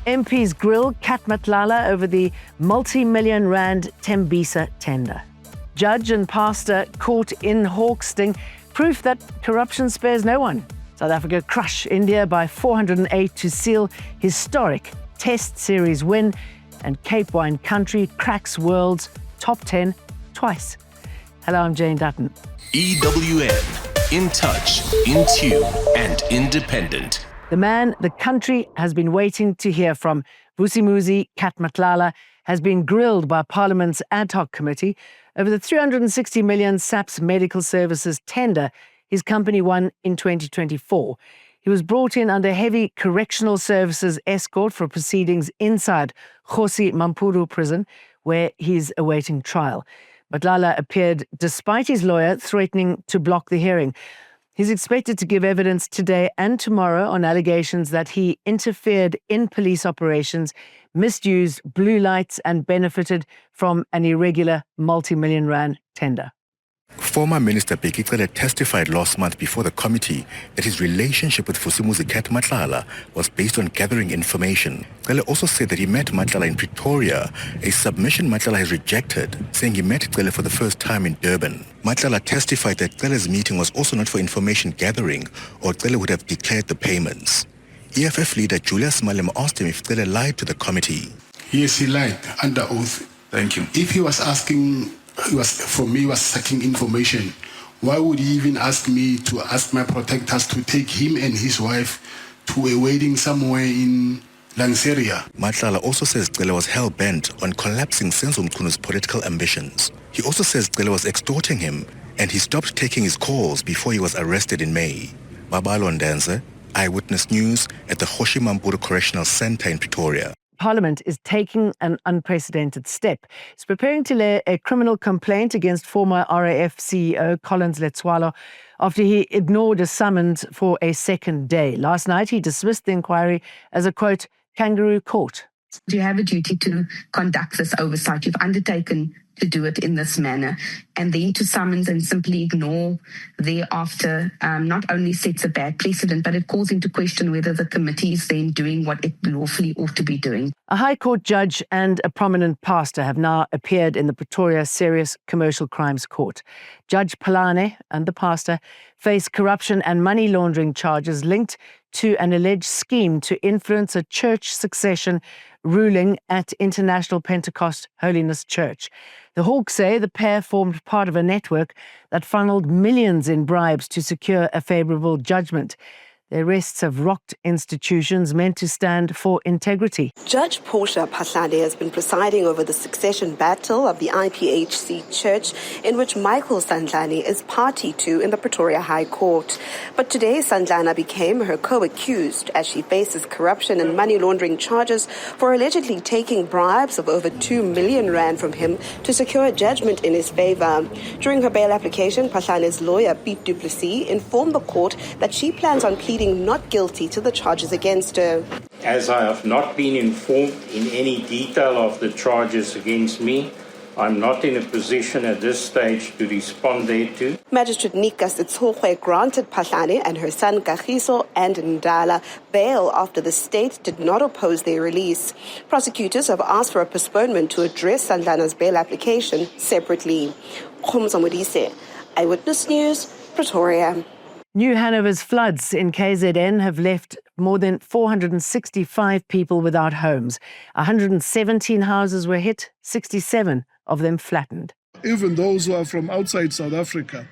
MPs grill Matlala over the multi-million rand Tembisa tender. Judge and pastor caught in hawk sting, proof that corruption spares no one. South Africa crush India by 408 to seal historic Test Series win, and Cape Wine country cracks world's top 10 twice. Hello, I'm Jane Dutton. EWN, in touch, in tune, and independent. The man the country has been waiting to hear from, Vusimuzi Matlala, has been grilled by Parliament's ad hoc committee over the 360 million SAPS medical services tender his company won in 2024. He was brought in under heavy correctional services escort for proceedings inside Kgosi Mampuru prison, where he's awaiting trial. Matlala appeared despite his lawyer threatening to block the hearing. He's expected to give evidence today and tomorrow on allegations that he interfered in police operations, misused blue lights, and benefited from an irregular multi-million rand tender. Former Minister Bheki Cele testified last month before the committee that his relationship with Vusimuzi Matlala was based on gathering information. Cele also said that he met Matlala in Pretoria, a submission Matlala has rejected, saying he met Cele for the first time in Durban. Matlala testified that Cele's meeting was also not for information gathering, or Cele would have declared the payments. EFF leader Julius Malema asked him if Cele lied to the committee. Yes, he lied under oath. Thank you. If he was asking, he was seeking information, why would he even ask me to ask my protectors to take him and his wife to a wedding somewhere in Lanseria? Matlala also says Cele was hell-bent on collapsing Senzo Mchun's political ambitions. He also says Cele was extorting him, and he stopped taking his calls before he was arrested in May. Babalo Ndanze, Eyewitness News at the Kgosi Mampuru Correctional Centre in Pretoria. Parliament is taking an unprecedented step. It's preparing to lay a criminal complaint against former RAF CEO Collins Letswalo after he ignored a summons for a second day. Last night, he dismissed the inquiry as a, quote, kangaroo court. You have a duty to conduct this oversight. You've undertaken to do it in this manner. And then to summons and simply ignore thereafter not only sets a bad precedent, but it calls into question whether the committee is then doing what it lawfully ought to be doing. A High Court judge and a prominent pastor have now appeared in the Pretoria Serious Commercial Crimes Court. Judge Palane and the pastor face corruption and money laundering charges linked to an alleged scheme to influence a church succession ruling at International Pentecost Holiness Church. The Hawks say the pair formed part of a network that funneled millions in bribes to secure a favourable judgment. Their arrests have rocked institutions meant to stand for integrity. Judge Portia Pahlade has been presiding over the succession battle of the IPHC Church, in which Michael Sandlani is party to in the Pretoria High Court. But today, Sandlana became her co-accused as she faces corruption and money laundering charges for allegedly taking bribes of over 2 million rand from him to secure a judgment in his favour. During her bail application, Pahlade's lawyer, Pete Du Plessis, informed the court that she plans on pleading not guilty to the charges against her. As I have not been informed in any detail of the charges against me, I'm not in a position at this stage to respond thereto. Magistrate Nika Sitsohwe granted Pahlade and her son Kagiso and Ndala bail after the state did not oppose their release. Prosecutors have asked for a postponement to address Sandlana's bail application separately. Khomza Modise, Eyewitness News, Pretoria. New Hanover's floods in KZN have left more than 465 people without homes. 117 houses were hit, 67 of them flattened. Even those who are from outside South Africa,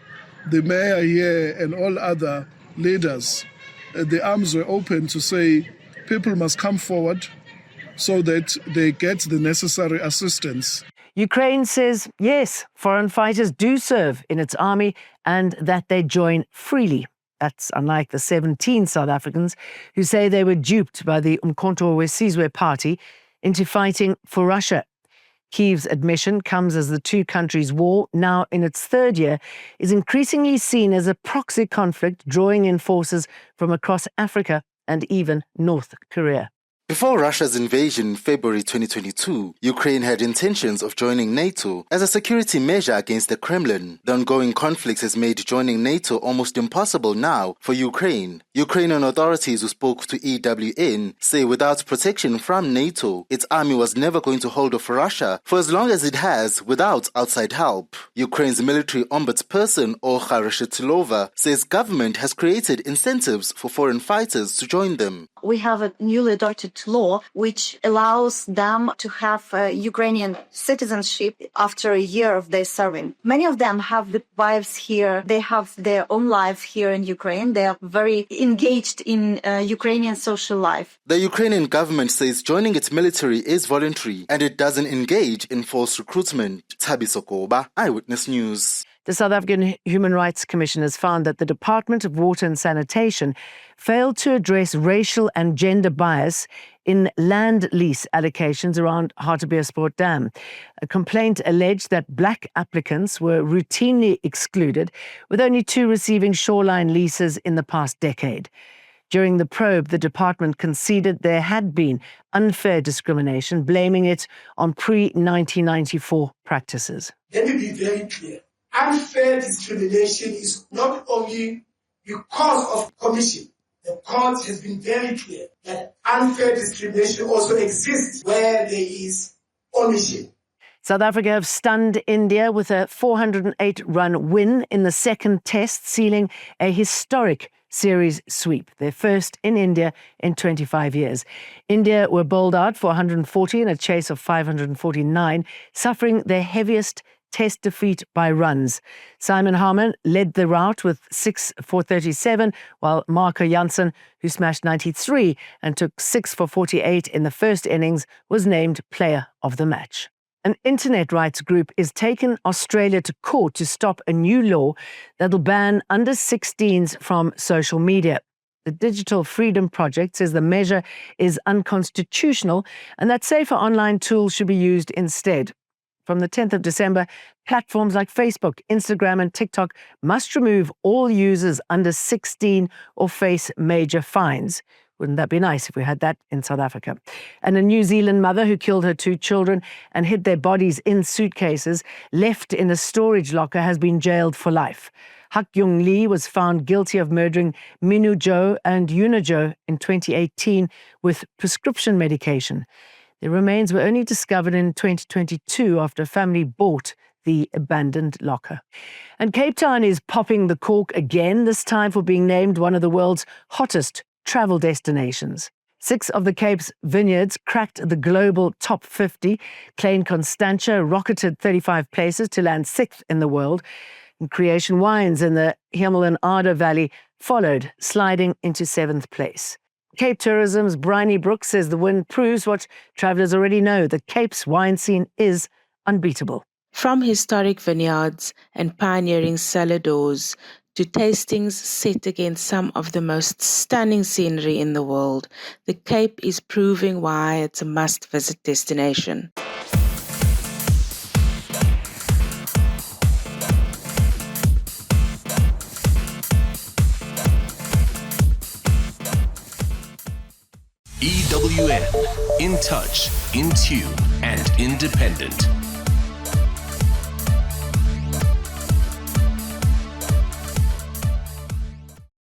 the mayor here and all other leaders, the arms were open to say people must come forward so that they get the necessary assistance. Ukraine says, yes, foreign fighters do serve in its army and that they join freely. That's unlike the 17 South Africans who say they were duped by the Umkhonto weSizwe party into fighting for Russia. Kyiv's admission comes as the two countries' war, now in its third year, is increasingly seen as a proxy conflict drawing in forces from across Africa and even North Korea. Before Russia's invasion in February 2022, Ukraine had intentions of joining NATO as a security measure against the Kremlin. The ongoing conflict has made joining NATO almost impossible now for Ukraine. Ukrainian authorities who spoke to EWN say without protection from NATO, its army was never going to hold off Russia for as long as it has without outside help. Ukraine's military ombudsperson, Olha Reshetilova, says government has created incentives for foreign fighters to join them. We have a newly adopted law which allows them to have Ukrainian citizenship after a year of their serving. Many of them have the wives here. They have their own life here in Ukraine. They are very engaged in Ukrainian social life. The Ukrainian government says joining its military is voluntary and it doesn't engage in forced recruitment. Tabi Sokoba, Eyewitness News. The South African Human Rights Commission has found that the Department of Water and Sanitation failed to address racial and gender bias in land lease allocations around Hartbeespoort Dam. A complaint alleged that black applicants were routinely excluded, with only 2 receiving shoreline leases in the past decade. During the probe, the department conceded there had been unfair discrimination, blaming it on pre-1994 practices. Let me be very clear. Unfair discrimination is not only because of commission. The court has been very clear that unfair discrimination also exists where there is omission. South Africa have stunned India with a 408-run win in the second test, sealing a historic series sweep, their first in India in 25 years. India were bowled out for 140 in a chase of 549, suffering their heaviest test defeat by runs. Simon Harman led the rout with 6 for 37, while Marco Jansen, who smashed 93 and took 6 for 48 in the first innings, was named player of the match. An internet rights group is taking Australia to court to stop a new law that'll ban under-16s from social media. The Digital Freedom Project says the measure is unconstitutional and that safer online tools should be used instead. From the 10th of December, platforms like Facebook, Instagram and TikTok must remove all users under 16 or face major fines. Wouldn't that be nice if we had that in South Africa? And a New Zealand mother who killed her 2 children and hid their bodies in suitcases left in a storage locker has been jailed for life. Hak Yung Lee was found guilty of murdering Minu Jo and Yuna Jo in 2018 with prescription medication. Their remains were only discovered in 2022 after a family bought the abandoned locker. And Cape Town is popping the cork again, this time for being named one of the world's hottest travel destinations. 6 of the Cape's vineyards cracked the global top 50. Klein Constantia rocketed 35 places to land 6th in the world. And Creation Wines in the Hemel and Ardor Valley followed, sliding into 7th place. Cape Tourism's Bryony Brooks says the win proves what travellers already know. The Cape's wine scene is unbeatable. From historic vineyards and pioneering cellar doors to tastings set against some of the most stunning scenery in the world, the Cape is proving why it's a must-visit destination. EWN, in touch, in tune, and independent.